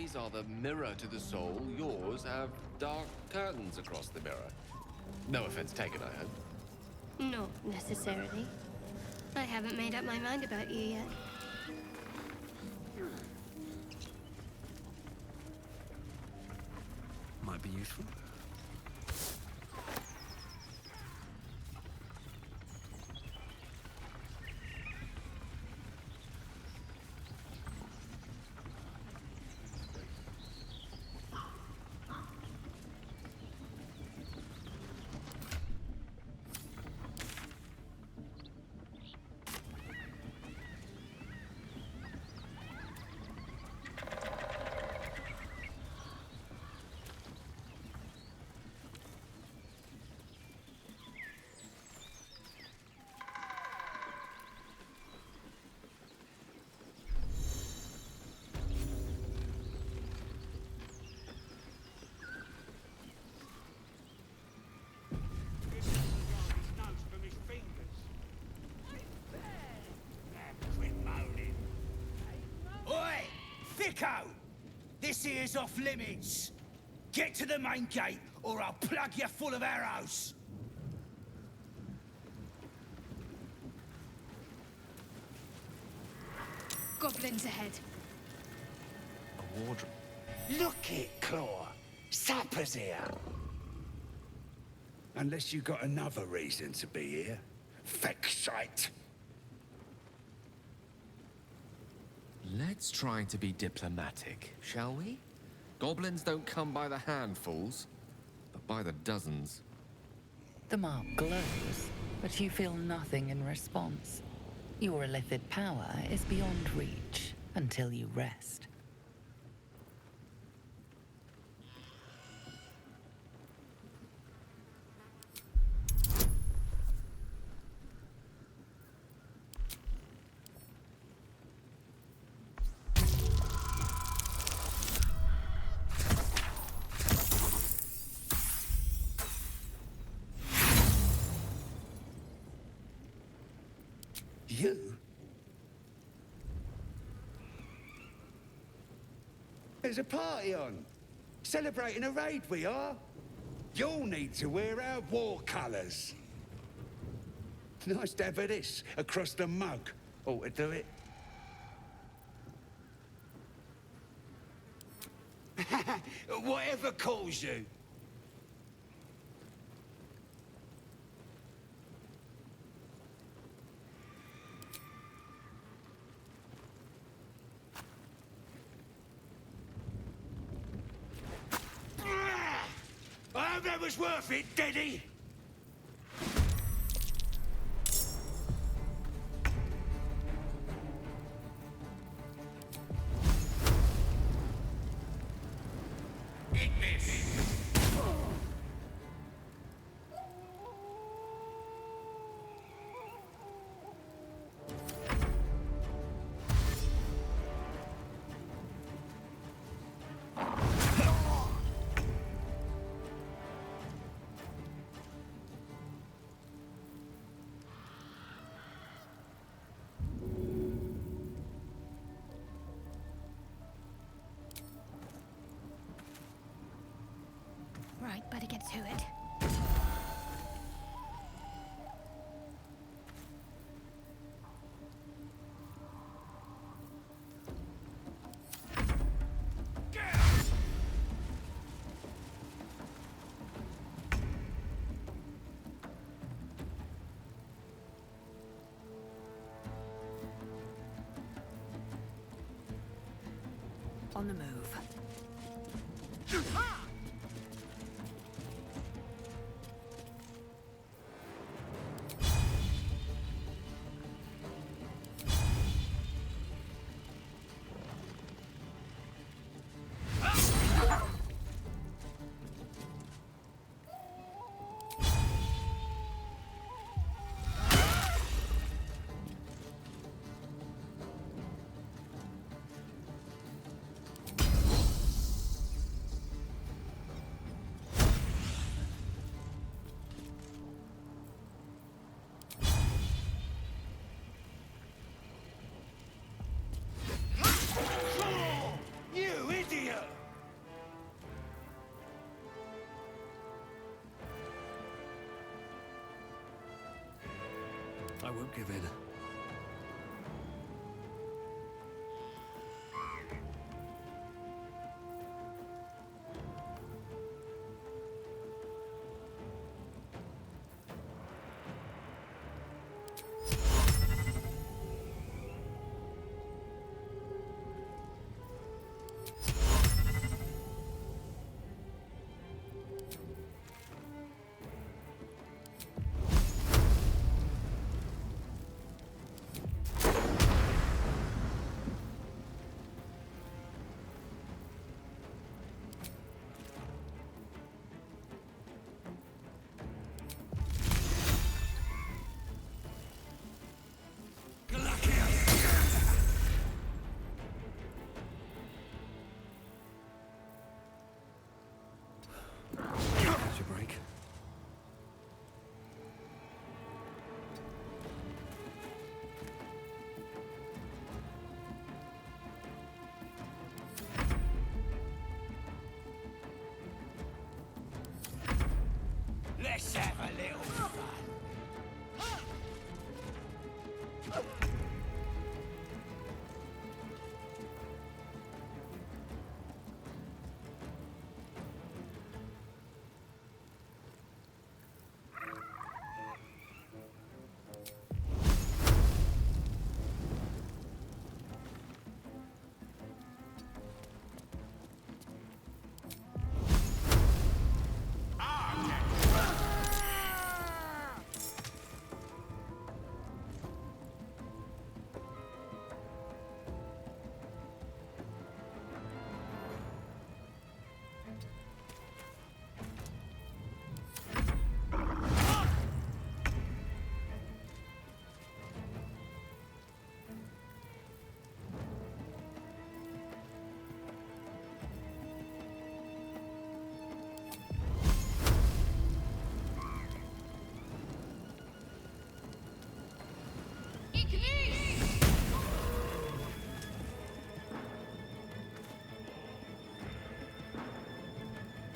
eyes are the mirror to the soul, yours have dark curtains across the mirror. No offense taken, I hope. Not necessarily. I haven't made up my mind about you yet. Might be useful. This here's off limits. Get to the main gate, or I'll plug you full of arrows. Goblins ahead. A wardrobe. Look it, Claw. Sapper's here. Unless you got another reason to be here. Feck shite. Let's try to be diplomatic, shall we? Goblins don't come by the handfuls, but by the dozens. The mark glows, but you feel nothing in response. Your illithid power is beyond reach until you rest. You? There's a party on. Celebrating a raid, we are. You'll need to wear our war colours. Nice to have this across the mug. Ought to do it. Whatever calls you. I hope that was worth it, Daddy. Right, better get to it. On the move. I won't give in. Catch a break. Let's have a little fun.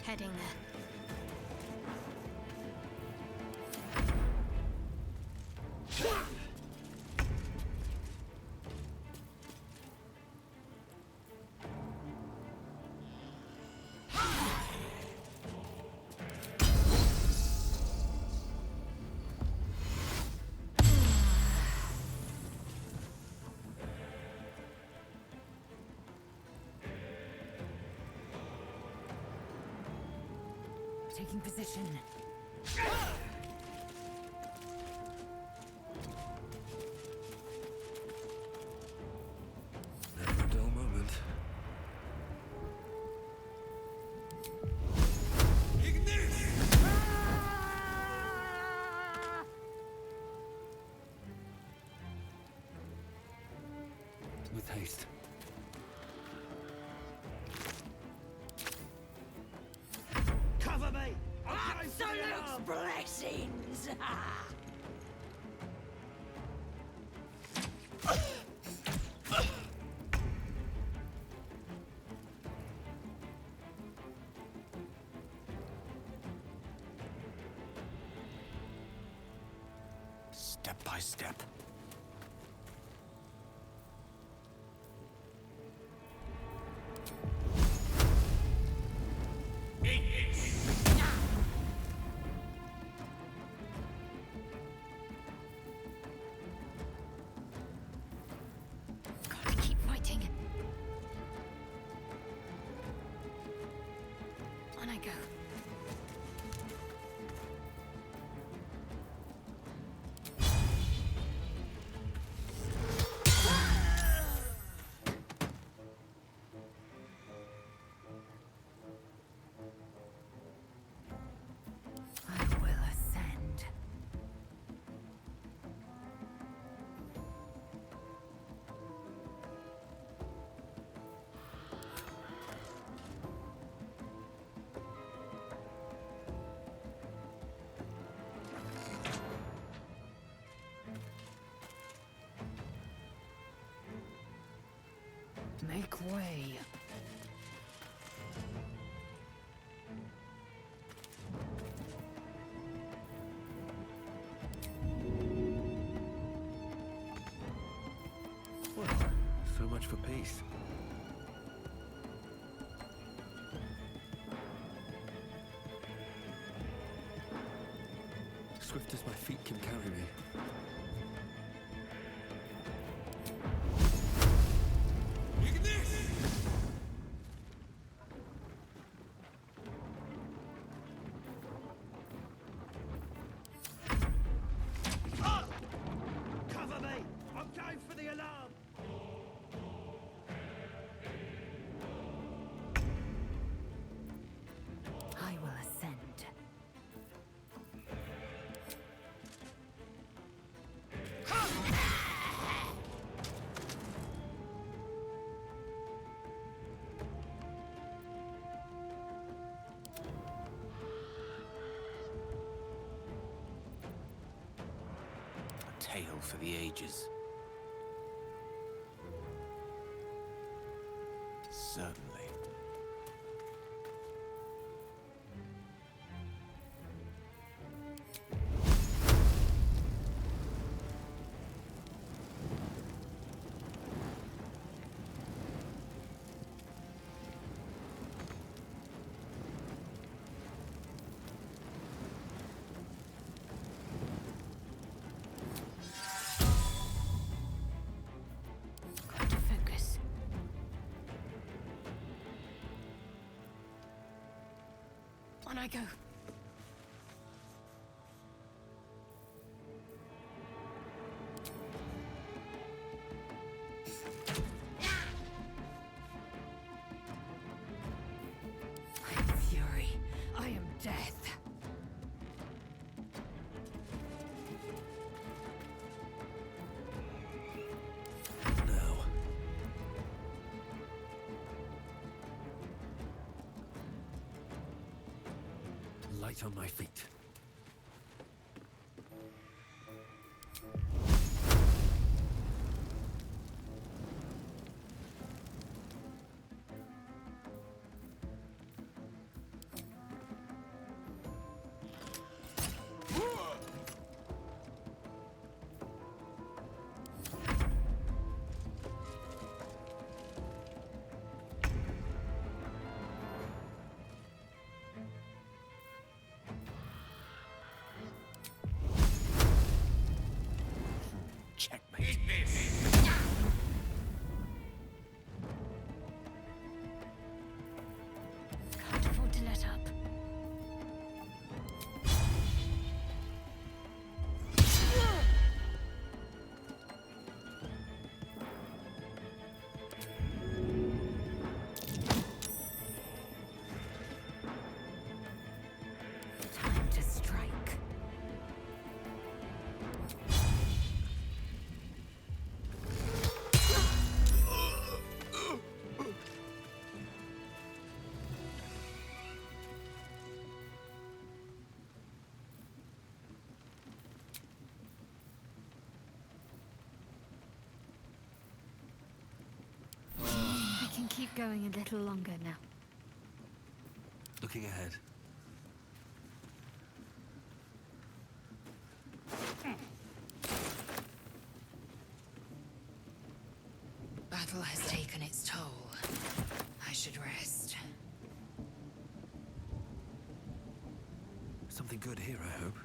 Heading there. Taking position. Never a dull moment. With haste. Cover me! Absolute blessings! Step by step. Gotta keep fighting. On I go. I will ascend. Make way. for peace. Swift as my feet can carry me. Cover me! I'm going for the alarm! I will ascend. A tale for the ages. Certainly. Got to focus. On I go. I am fury. I am death. Now. Light on my feet. Checkmate. Can't afford to let up. Time to strike. We can keep going a little longer now. Looking ahead. Battle has taken its toll. I should rest. Something good here, I hope.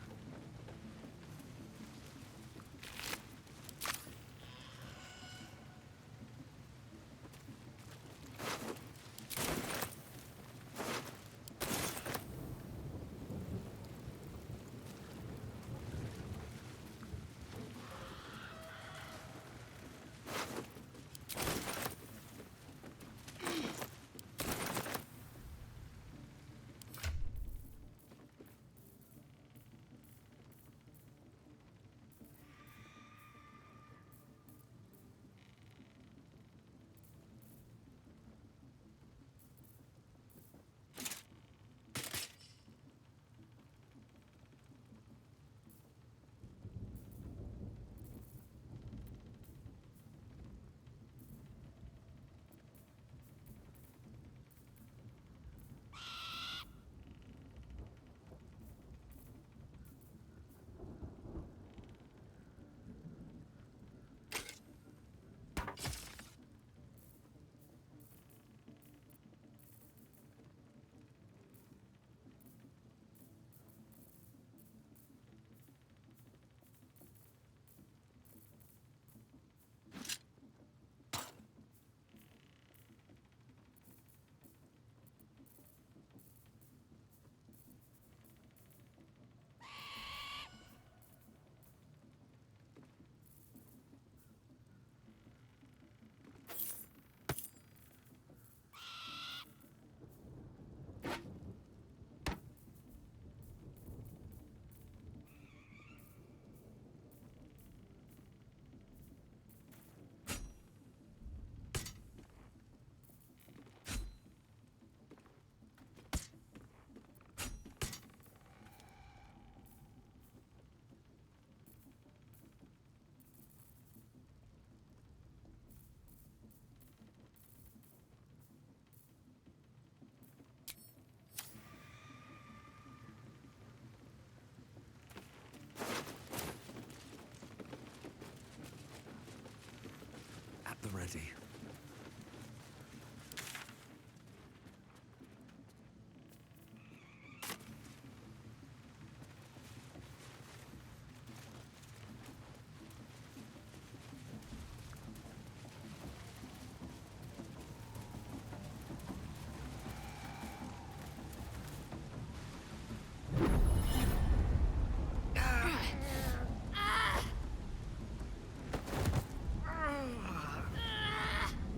ready.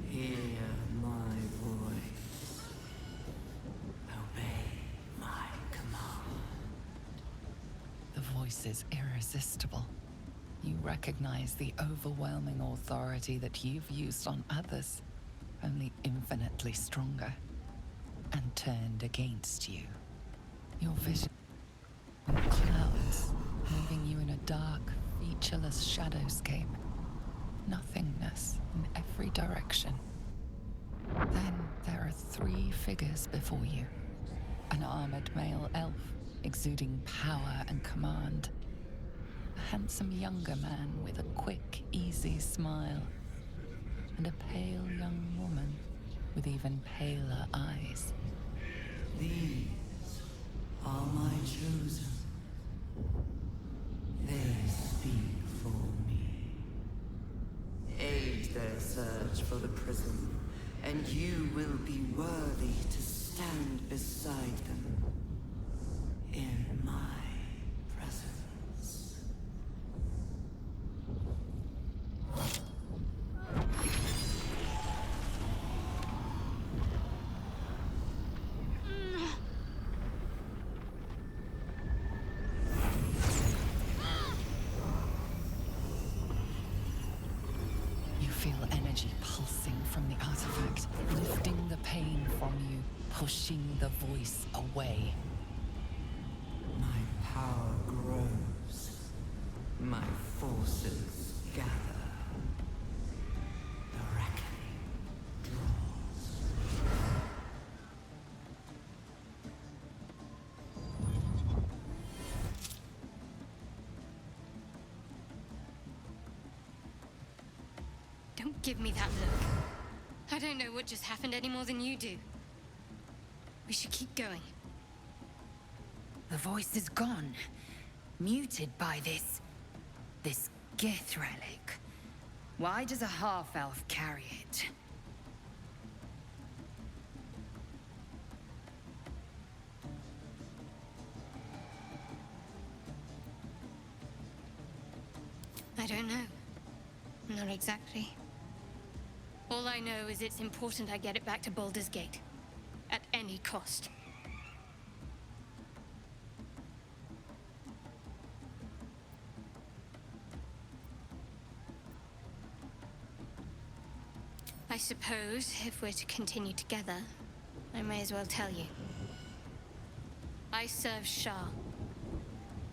Hear my voice. Obey my command. The voice is irresistible. You recognize the overwhelming authority that you've used on others, only infinitely stronger, and turned against you. Your vision clouds, moving you in a dark, featureless shadowscape. Nothingness in every direction. Then there are three figures before you. An armored male elf, exuding power and command. A handsome younger man with a quick, easy smile. And a pale young woman with even paler eyes. These are my chosen. They speak for me. Aid their search for the prism, and you will be worthy to stand beside them in my presence. You feel energy pulsing from the artifact, lifting the pain from you, pushing the voice away. My power grows. My forces gather. The reckoning draws. Don't give me that look. I don't know what just happened any more than you do. We should keep going. The voice is gone. Muted by this Gith relic. Why does a half-elf carry it? I don't know. Not exactly. All I know is it's important I get it back to Baldur's Gate. At any cost. I suppose, if we're to continue together, I may as well tell you. I serve Shah.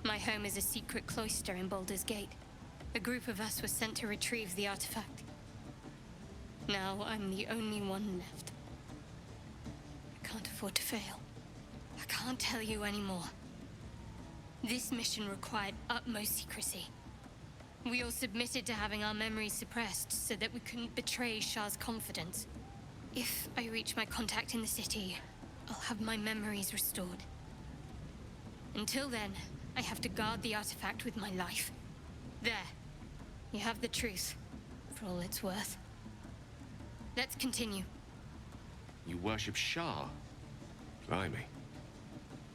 My home is a secret cloister in Baldur's Gate. A group of us was sent to retrieve the artifact. Now I'm the only one left. I can't afford to fail. I can't tell you anymore. This mission required utmost secrecy. We all submitted to having our memories suppressed so that we couldn't betray Shah's confidence. If I reach my contact in the city, I'll have my memories restored. Until then, I have to guard the artifact with my life. There. You have the truth, for all it's worth. Let's continue. You worship Shah? Blimey.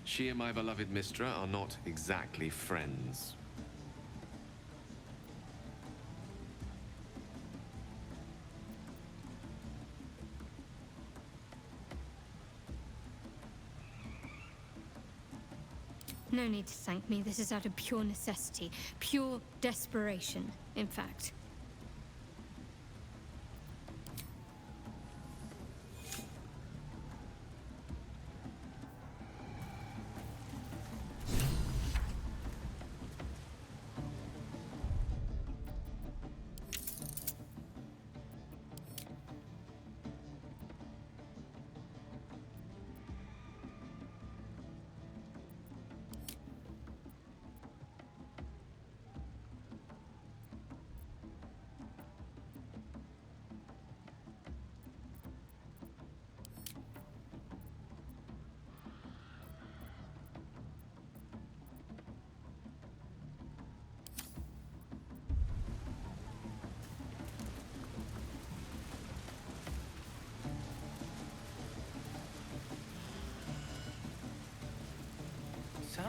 She and my beloved Mistra are not exactly friends. No need to thank me. This is out of pure necessity. Pure desperation, in fact.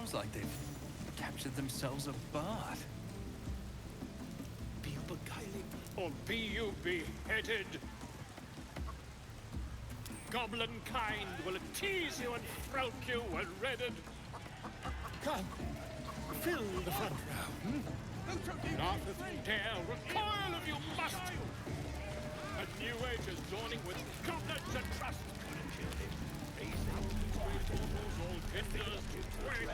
Sounds like they've captured themselves a bard. Be you beguiling, or be you beheaded? Goblin kind will tease you and throat you when redded. Come, fill the front row. Not if you dare, recoil if you must. A new age is dawning with goblins and trust. All hinders to wait.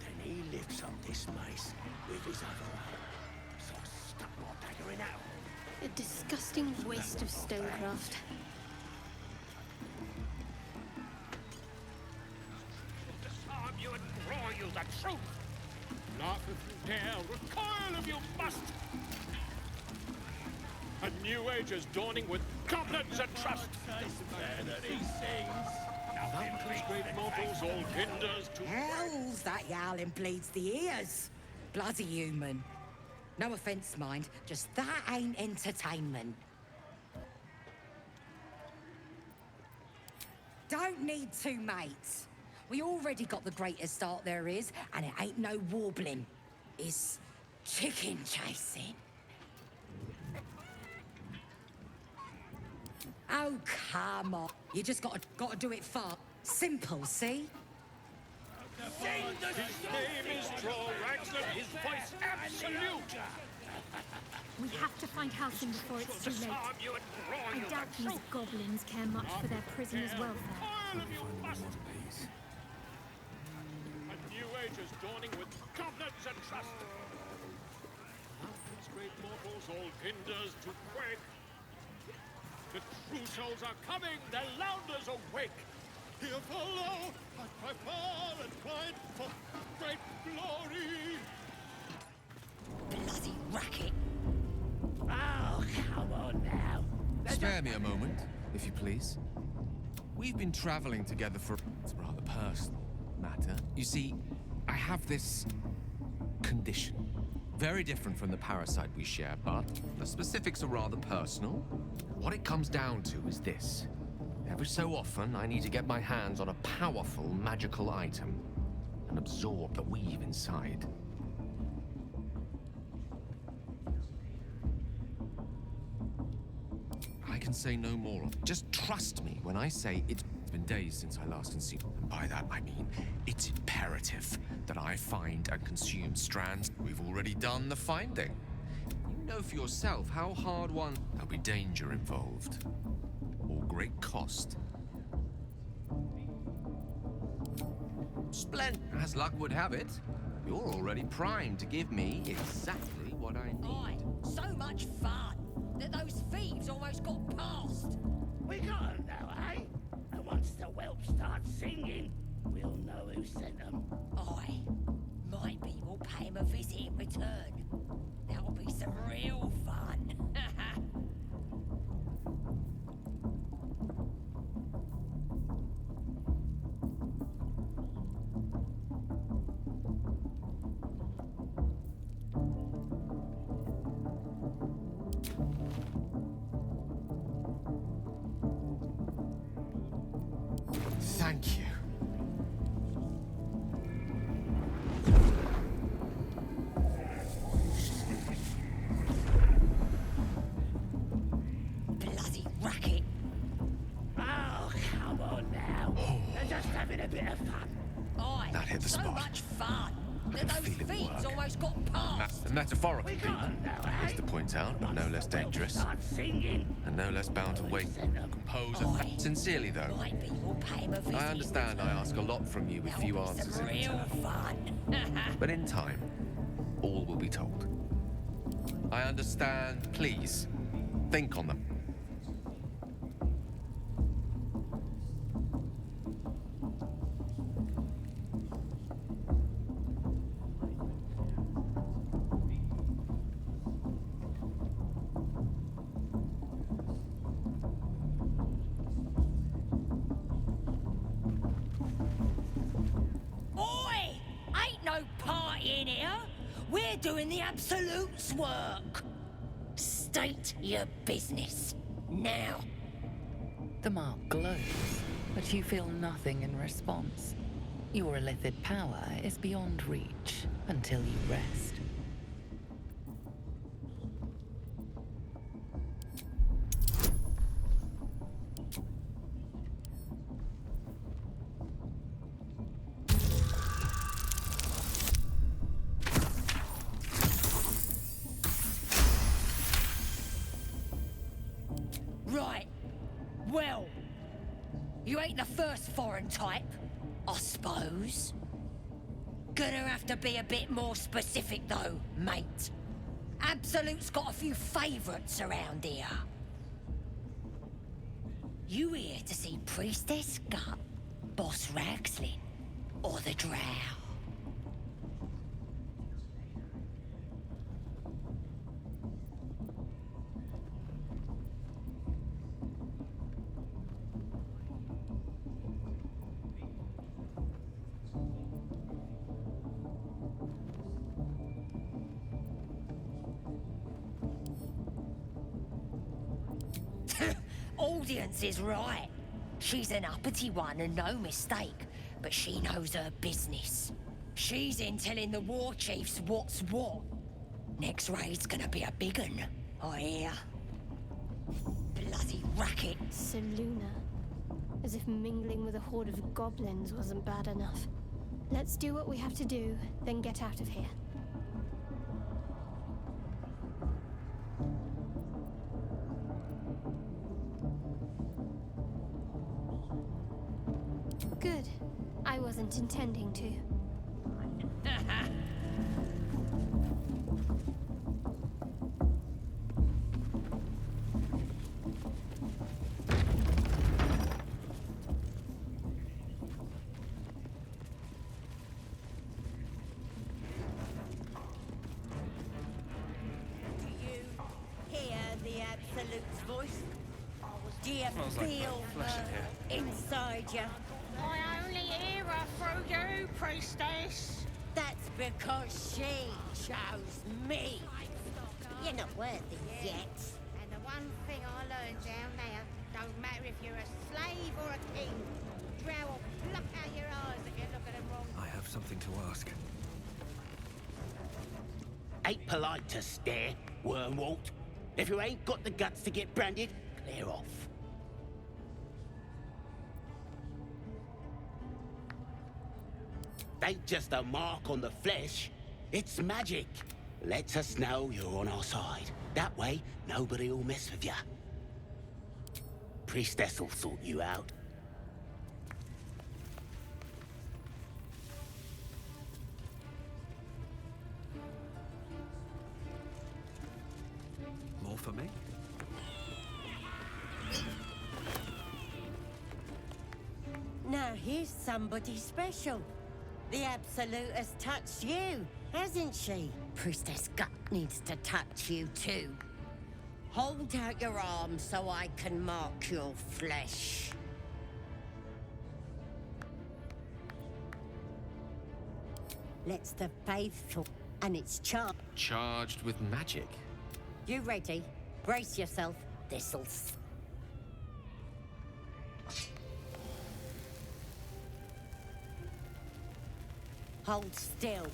Then he lifts up this mace with his other arm. So I stuck my dagger in out. A disgusting waste of stonecraft. Disarm you and broil you the truth. Laugh if you dare, recoil if you must. A new age is dawning with goblins and trust. Nothing's great mortals, all hinders to Hells, that yowling bleeds the ears. Bloody human. No offence, mind, just that ain't entertainment. Don't need two mates. We already got the greatest start there is, and it ain't no warbling. It's chicken chasing. Oh, come on. You just gotta do it fast. Simple, see? His name is Troll Raxler, his voice absolute. We have to find Halcyon before it's too late. Disarm you and broil I you doubt the these truth. goblins care much for their prisoners' welfare. Recoil if you must. A new age is dawning with goblins and trust. Mountains, great mortals, all hinders to quake. The true souls are coming, their louders awake. Here follow, I cry far and wide for great glory. Bloody racket. Oh, come on now. Spare me a moment, if you please. We've been traveling together for it's a rather personal matter. You see, I have this condition. Very different from the parasite we share, but the specifics are rather personal. What it comes down to is this. Every so often, I need to get my hands on a powerful magical item and absorb the weave inside. I can say no more. Just trust me when I say it's been days since I last consumed. And by that, I mean it's imperative that I find and consume strands. We've already done the finding. You know for yourself how hard one... There'll be danger involved. Or great cost. Splendid. As luck would have it, you're already primed to give me exactly what I need. Aye, so much fun that those thieves almost got past. We got 'em now, eh? And once the whelp starts singing, we'll know who sent them. Aye, maybe we'll pay him a visit in return. That'll be some real fun. Thank you. Bloody racket. Oh, come on now. They're just having a bit of fun. Aye, That hit the so spot. much fun that those feel it thieves work. almost got past. Metaphorically, We got 'em now, eh? is to point out, but no less dangerous, Start singing. and no less bound to wait. Compose Aye. sincerely, though. Maybe we'll pay him a visit. I understand I ask a lot from you with few That'll be answers some in real return. fun. But in time, all will be told. I understand. Please, think on them. doing the Absolute's work. State your business. Now. The mark glows, but you feel nothing in response. Your illithid power is beyond reach until you rest. Right. Well, you ain't the first foreign type, I suppose. Gonna have to be a bit more specific though, mate. Absolute's got a few favourites around here. You here to see Priestess Gut, Boss Ragslin, or the Drow? Audience is right. She's an uppity one and no mistake, but she knows her business. She's in telling the war chiefs what's what. Next raid's gonna be a big un, I hear. Bloody racket. Seluna. As if mingling with a horde of goblins wasn't bad enough. Let's do what we have to do, then get out of here. Good. I wasn't intending to. Do you feel her inside you? I only hear her through you, priestess. That's because she chose me. You're not worthy yet. And the one thing I learned down there, don't matter if you're a slave or a king, Drow will pluck out your eyes if you look at them wrong. I have something to ask. Ain't polite to stare, Wormwalt. If you ain't got the guts to get branded, clear off. Ain't just a mark on the flesh. It's magic. Lets us know you're on our side. That way, nobody will mess with you. Priestess will sort you out. More for me? Now here's somebody special. The Absolute has touched you, hasn't she? Priestess Gut needs to touch you too. Hold out your arm so I can mark your flesh. Let's the faithful, and it's charged. Charged with magic? You ready? Brace yourself. This'll... Hold still.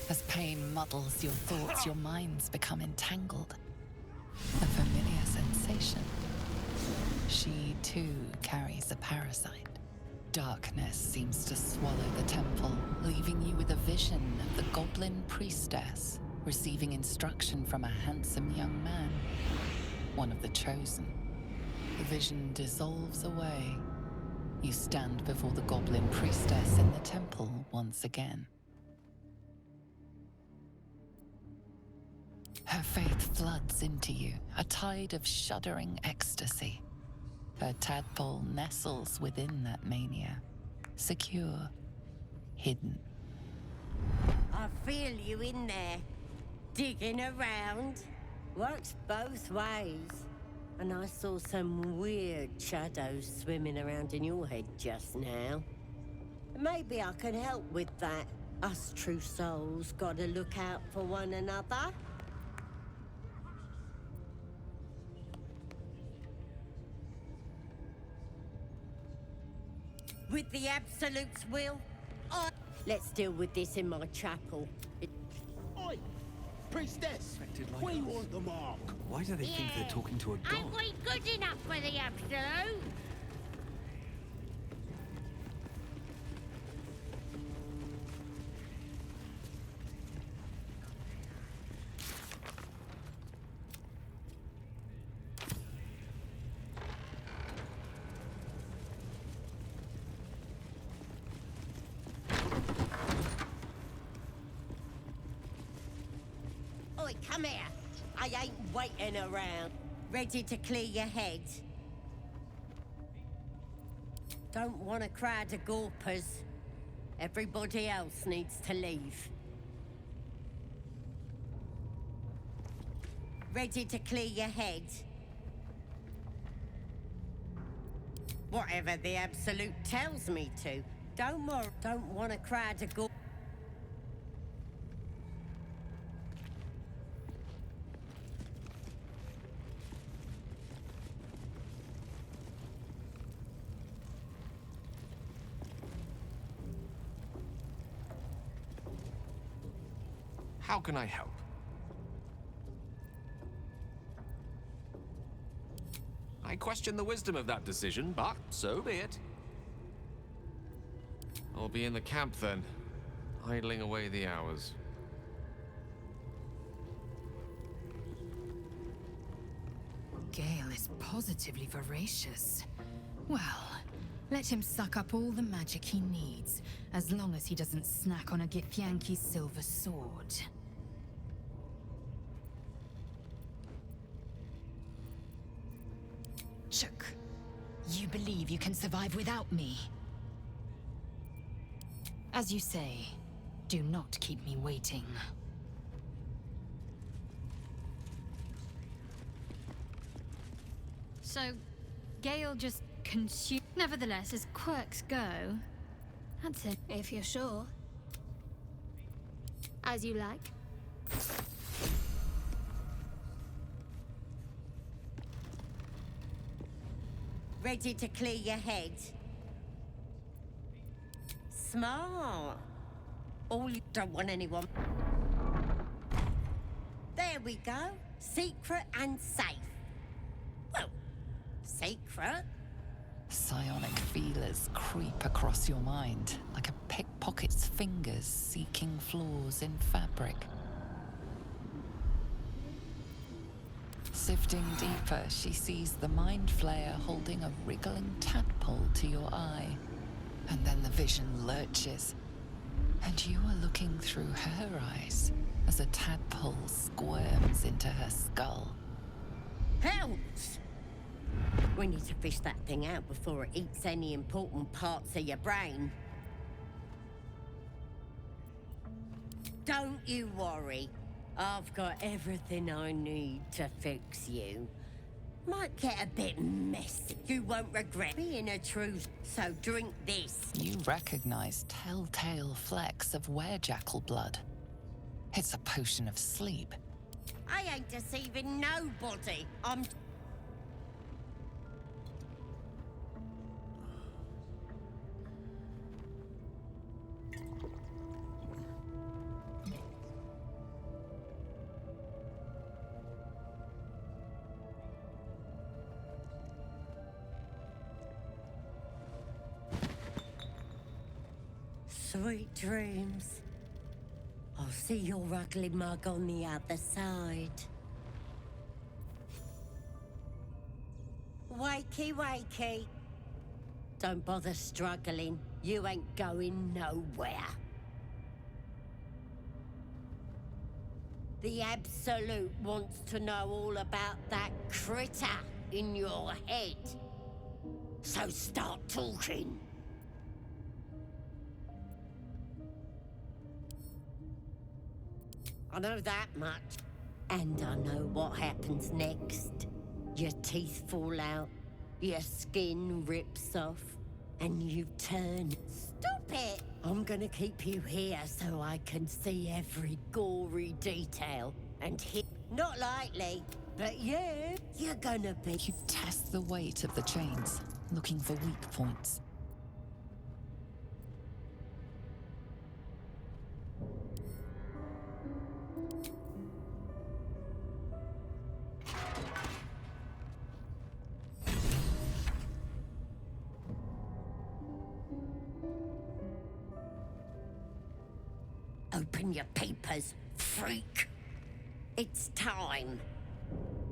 As pain muddles your thoughts, your minds become entangled. A familiar sensation. She too carries a parasite. Darkness seems to swallow the temple, leaving you with a vision of the goblin priestess receiving instruction from a handsome young man, one of the chosen. The vision dissolves away. You stand before the goblin priestess in the temple once again. Her faith floods into you, a tide of shuddering ecstasy. Her tadpole nestles within that mania, secure, hidden. I feel you in there, digging around. Works both ways. And I saw some weird shadows swimming around in your head just now. Maybe I can help with that. Us true souls gotta look out for one another. With the Absolute's will, let's deal with this in my chapel. Oi! Priestess! Like We us. want the mark! Why do they think they're talking to a god? Ain't we good enough for the Absolute? Oi, come here. I ain't waiting around. Ready to clear your head? Don't want a crowd of gawpers. Everybody else needs to leave. Ready to clear your head? Whatever the Absolute tells me to. Don't want a crowd of gawpers. How can I help? I question the wisdom of that decision, but so be it. I'll be in the camp then, idling away the hours. Gale is positively voracious. Well, let him suck up all the magic he needs, as long as he doesn't snack on a Githyanki's silver sword. Chook, you believe you can survive without me? As you say, do not keep me waiting. So, Gale just consume. Nevertheless, as quirks go, that's it. If you're sure. As you like. Ready to clear your head? Smart. All you don't want anyone. There we go. Secret and safe. Well, secret. Psionic feelers creep across your mind like a pickpocket's fingers seeking flaws in fabric. Sifting deeper, she sees the mind flayer holding a wriggling tadpole to your eye. And then the vision lurches, and you are looking through her eyes as a tadpole squirms into her skull. Helps! We need to fish that thing out before it eats any important parts of your brain. Don't you worry. I've got everything I need to fix you. Might get a bit messy. You won't regret being a true... So drink this. You recognize telltale flecks of werejackal blood. It's a potion of sleep. I ain't deceiving nobody. I'm... Sweet dreams. I'll see your ugly mug on the other side. Wakey, wakey. Don't bother struggling. You ain't going nowhere. The Absolute wants to know all about that critter in your head. So start talking. I know that much. And I know what happens next. Your teeth fall out, your skin rips off, and you turn. Stop it! I'm gonna keep you here so I can see every gory detail and hit. Not likely, but you're gonna be. You test the weight of the chains, looking for weak points. Open your papers, freak. It's time.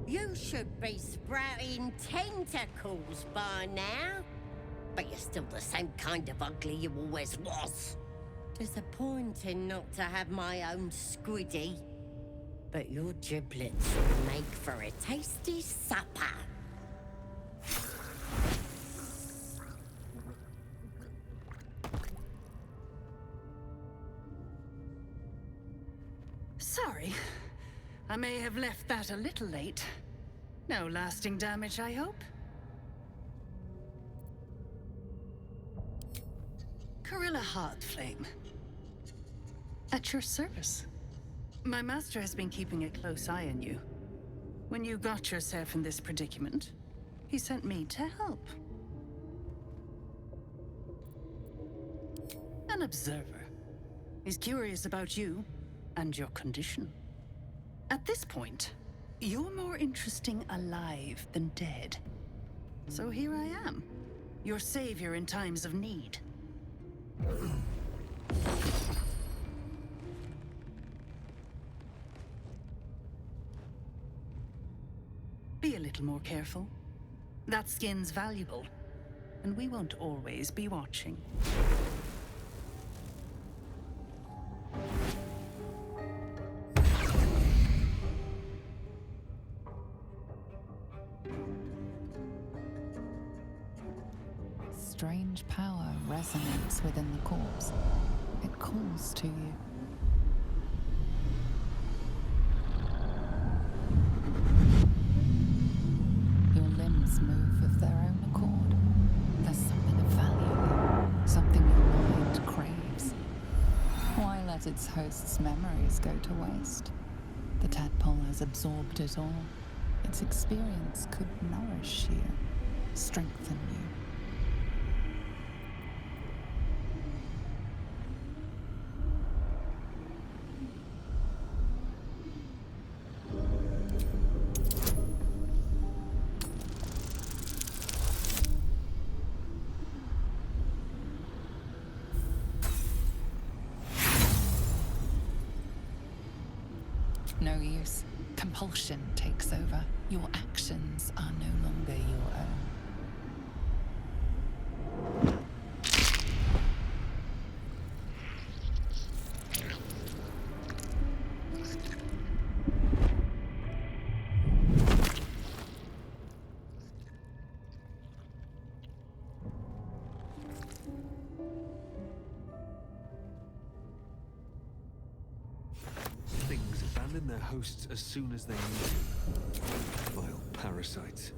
You should be sprouting tentacles by now. But you're still the same kind of ugly you always was. Disappointing not to have my own squiddy. But your giblets will make for a tasty supper. Sorry. I may have left that a little late. No lasting damage, I hope? Corilla Heartflame. At your service. My master has been keeping a close eye on you. When you got yourself in this predicament, he sent me to help. An observer. He's curious about you and your condition. At this point, you're more interesting alive than dead. So here I am, your savior in times of need. Be a little more careful. That skin's valuable, and we won't always be watching. Strange power resonates within the corpse. It calls to you. Your limbs move of their own accord. There's something of value, something your mind craves. Why let its host's memories go to waste? The tadpole has absorbed it all. Its experience could nourish you, strengthen you. No use. Compulsion takes over. Your actions are no longer your own. Things abandon their hosts as soon as they need to. Vile parasites.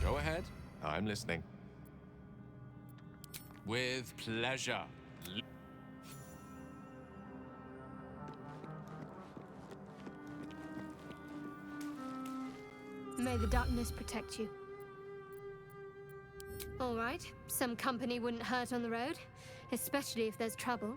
Go ahead. I'm listening. With pleasure. May the darkness protect you. All right, some company wouldn't hurt on the road, especially if there's trouble.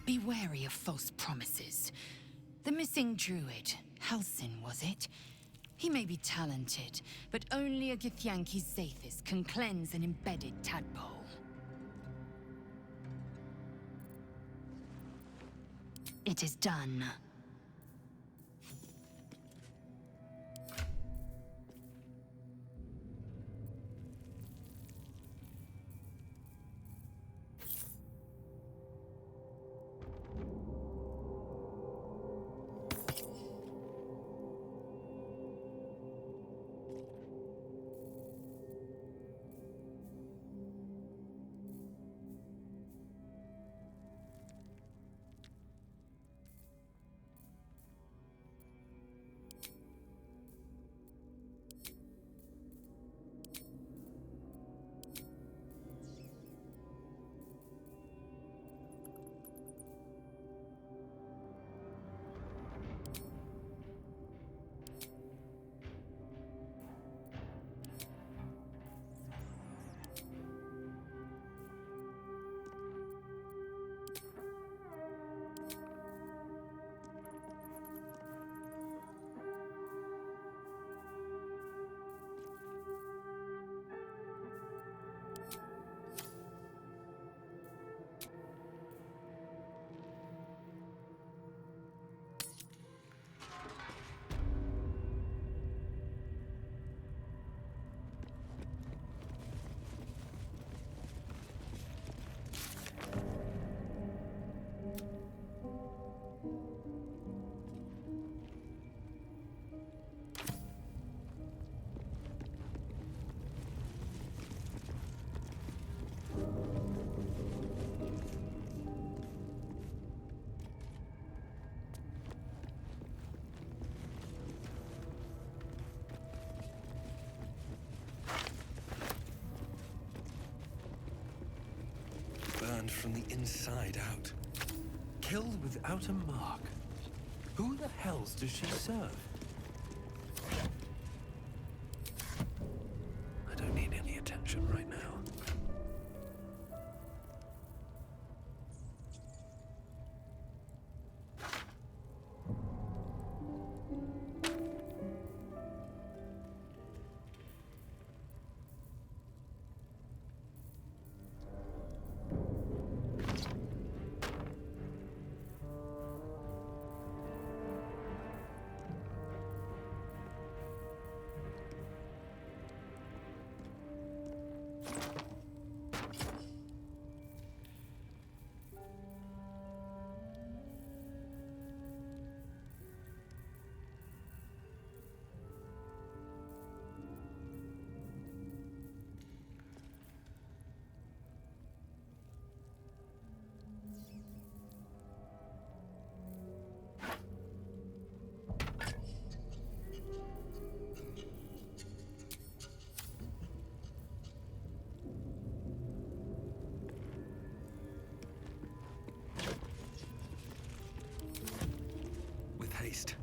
Be wary of false promises. The missing druid, Halsin, was it? He may be talented, but only a Githyanki Zathis can cleanse an embedded tadpole. It is done. Burned from the inside out. Killed without a mark. Who the hells does she serve? I don't need any attention right now. Haste.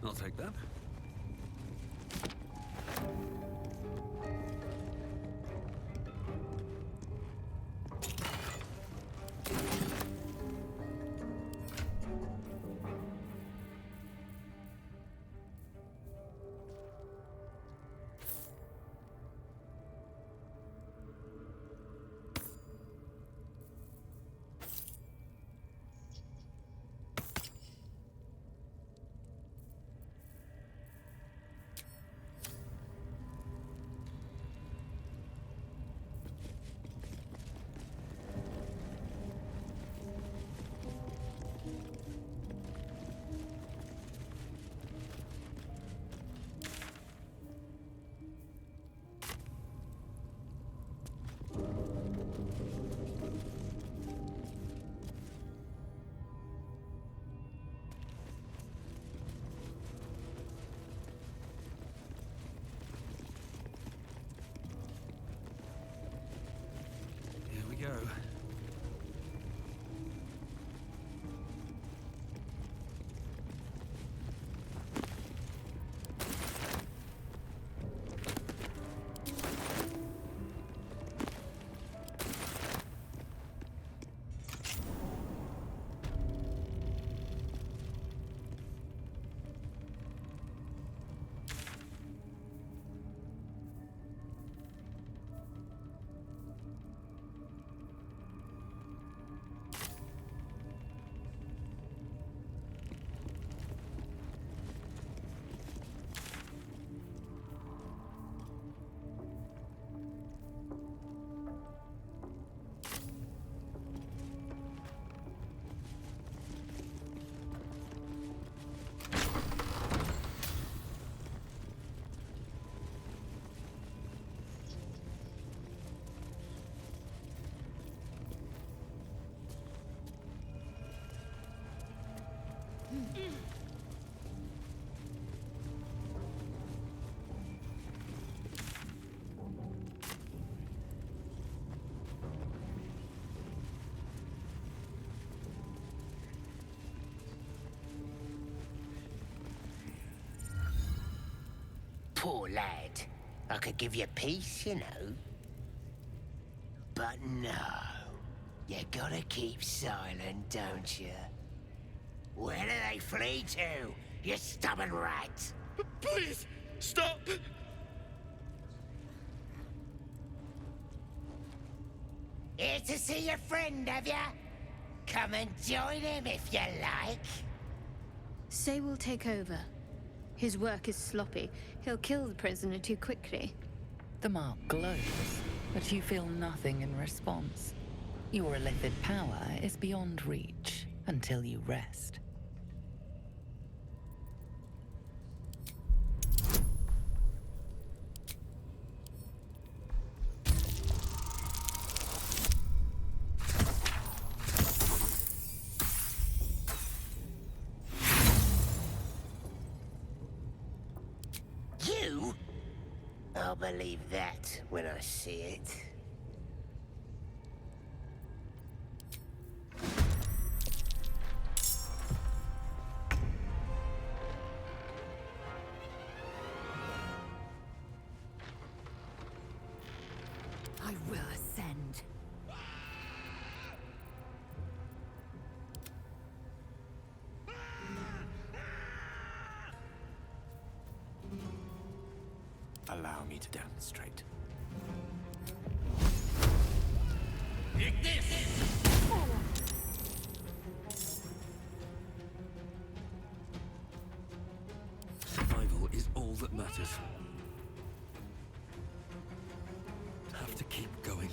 I'll take that. Poor lad. I could give you peace, you know. But no. You gotta keep silent, don't you? Where do they flee to, you stubborn rat? Please, stop! Here to see your friend, have ya? Come and join him if you like. Say we'll take over. His work is sloppy. He'll kill the prisoner too quickly. The mark glows, but you feel nothing in response. Your illithid power is beyond reach until you rest. You? I'll believe that when I see it. I will ascend. Allow me to demonstrate. Survival is all that matters. Have to keep going.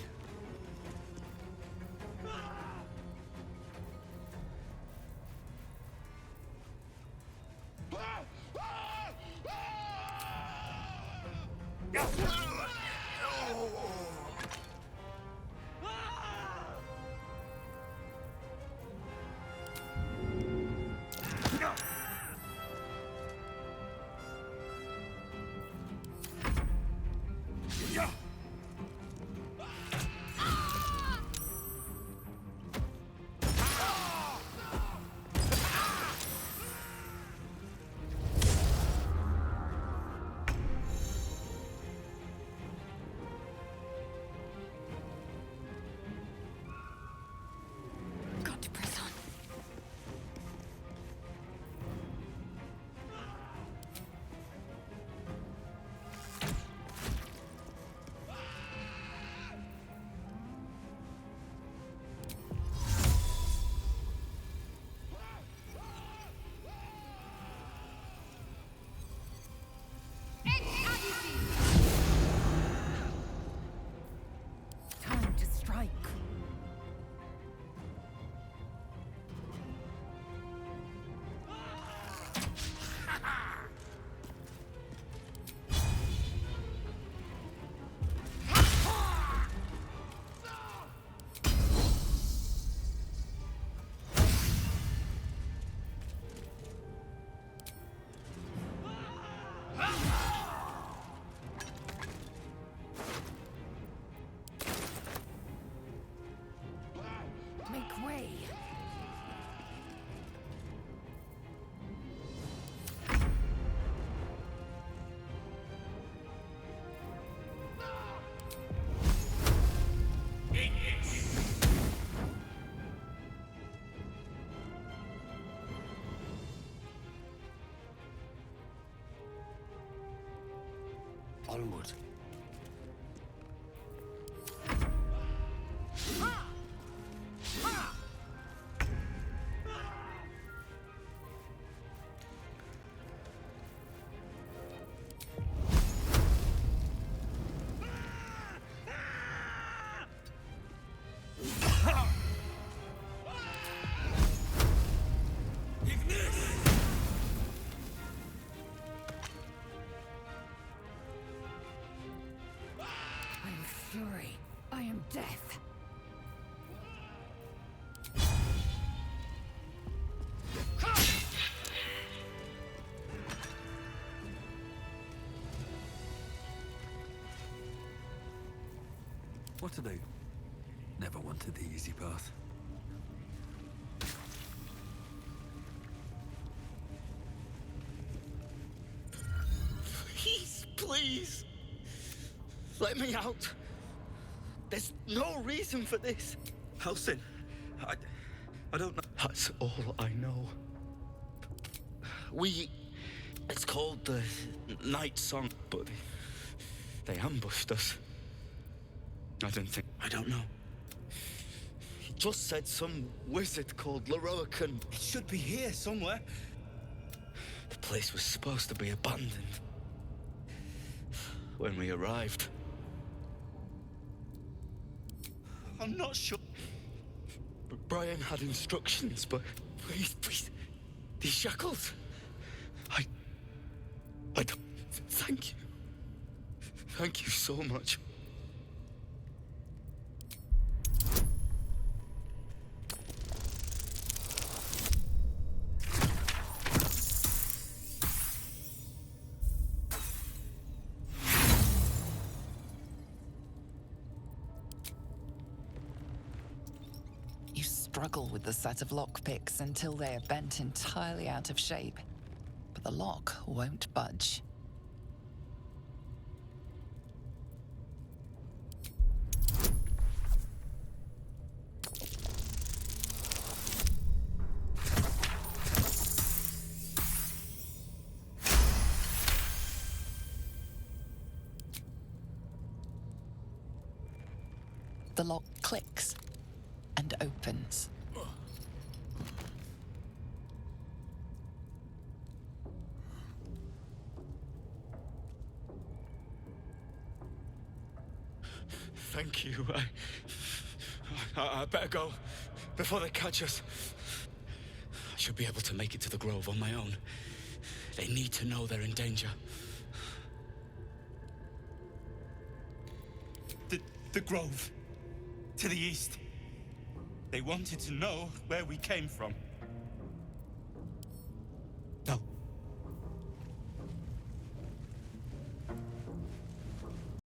Got to press on. Time to strike. Make way. Onward. to do. Never wanted the easy path. Please! Let me out! There's no reason for this! Halsin, I don't know. That's all I know. It's called the Night Song, but they ambushed us. I don't know. He just said some wizard called Leroican. It should be here somewhere. The place was supposed to be abandoned. When we arrived. I'm not sure. Brian had instructions, but please, these shackles. I don't. Thank you. Thank you so much. You struggle with the set of lockpicks until they are bent entirely out of shape. But the lock won't budge. The lock clicks and opens. Thank you. I better go before they catch us. I should be able to make it to the Grove on my own. They need to know they're in danger. The Grove. To the east. They wanted to know where we came from.